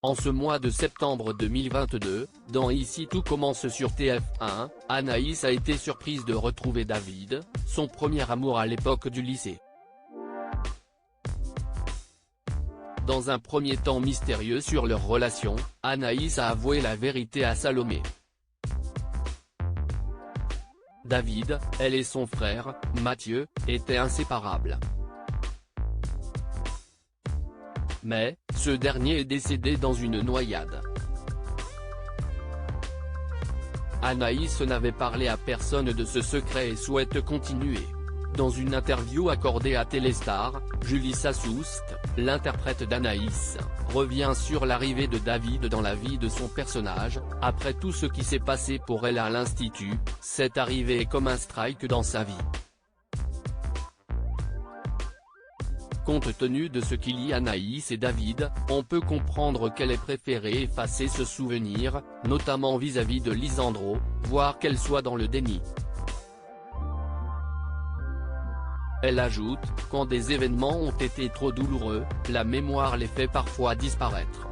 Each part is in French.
En ce mois de septembre 2022, dans Ici tout commence sur TF1, Anaïs a été surprise de retrouver David, son premier amour à l'époque du lycée. Dans un premier temps mystérieux sur leur relation, Anaïs a avoué la vérité à Salomé. David, elle et son frère, Mathieu, étaient inséparables. Mais, ce dernier est décédé dans une noyade. Anaïs n'avait parlé à personne de ce secret et souhaite continuer. Dans une interview accordée à Téléstar, Julie Sassoust, l'interprète d'Anaïs, revient sur l'arrivée de David dans la vie de son personnage. Après tout ce qui s'est passé pour elle à l'institut, cette arrivée est comme un strike dans sa vie. Compte tenu de ce qui lie Anaïs et David, on peut comprendre qu'elle ait préféré effacer ce souvenir, notamment vis-à-vis de Lisandro, voire qu'elle soit dans le déni. Elle ajoute, quand des événements ont été trop douloureux, la mémoire les fait parfois disparaître.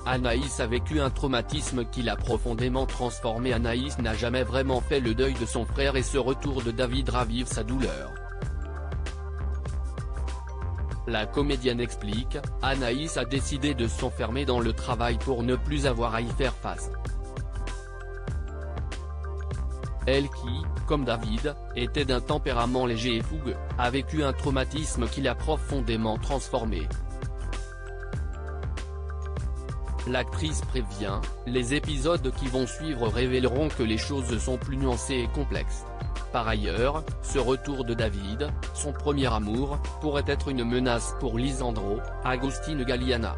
Anaïs a vécu un traumatisme qui l'a profondément transformée. Anaïs n'a jamais vraiment fait le deuil de son frère et ce retour de David ravive sa douleur. La comédienne explique, Anaïs a décidé de s'enfermer dans le travail pour ne plus avoir à y faire face. Elle qui, comme David, était d'un tempérament léger et fougueux, a vécu un traumatisme qui l'a profondément transformée. L'actrice prévient, les épisodes qui vont suivre révéleront que les choses sont plus nuancées et complexes. Par ailleurs, ce retour de David, son premier amour, pourrait être une menace pour Lisandro, Agustin Galliana.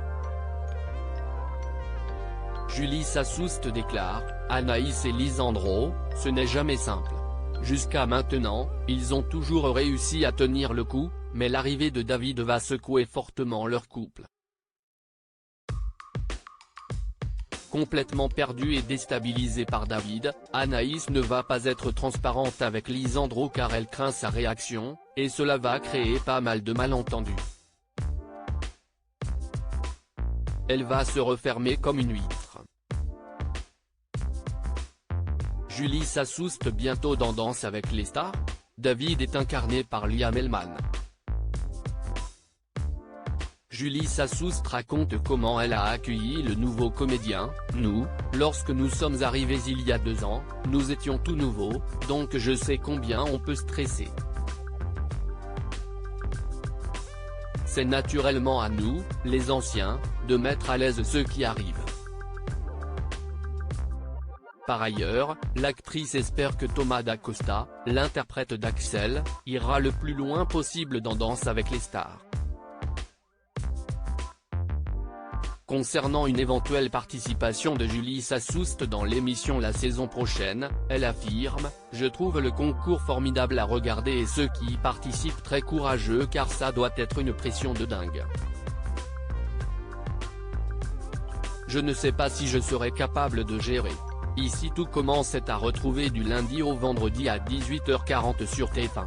Julie Sassoust déclare, Anaïs et Lisandro, ce n'est jamais simple. Jusqu'à maintenant, ils ont toujours réussi à tenir le coup, mais l'arrivée de David va secouer fortement leur couple. Complètement perdue et déstabilisée par David, Anaïs ne va pas être transparente avec Lisandro car elle craint sa réaction, et cela va créer pas mal de malentendus. Elle va se refermer comme une huître. Julie Sassoust bientôt dans Danse avec les stars. David est incarné par Liam Elman. Julie Sassoust raconte comment elle a accueilli le nouveau comédien. Nous, lorsque nous sommes arrivés il y a 2 ans, nous étions tout nouveaux, donc je sais combien on peut stresser. C'est naturellement à nous, les anciens, de mettre à l'aise ceux qui arrivent. Par ailleurs, l'actrice espère que Thomas Dacosta, l'interprète d'Axel, ira le plus loin possible dans Danse avec les stars. Concernant une éventuelle participation de Julie Sassoust dans l'émission la saison prochaine, elle affirme, « Je trouve le concours formidable à regarder et ceux qui y participent très courageux car ça doit être une pression de dingue. Je ne sais pas si je serai capable de gérer. » Ici tout commence est à retrouver du lundi au vendredi à 18h40 sur TF1.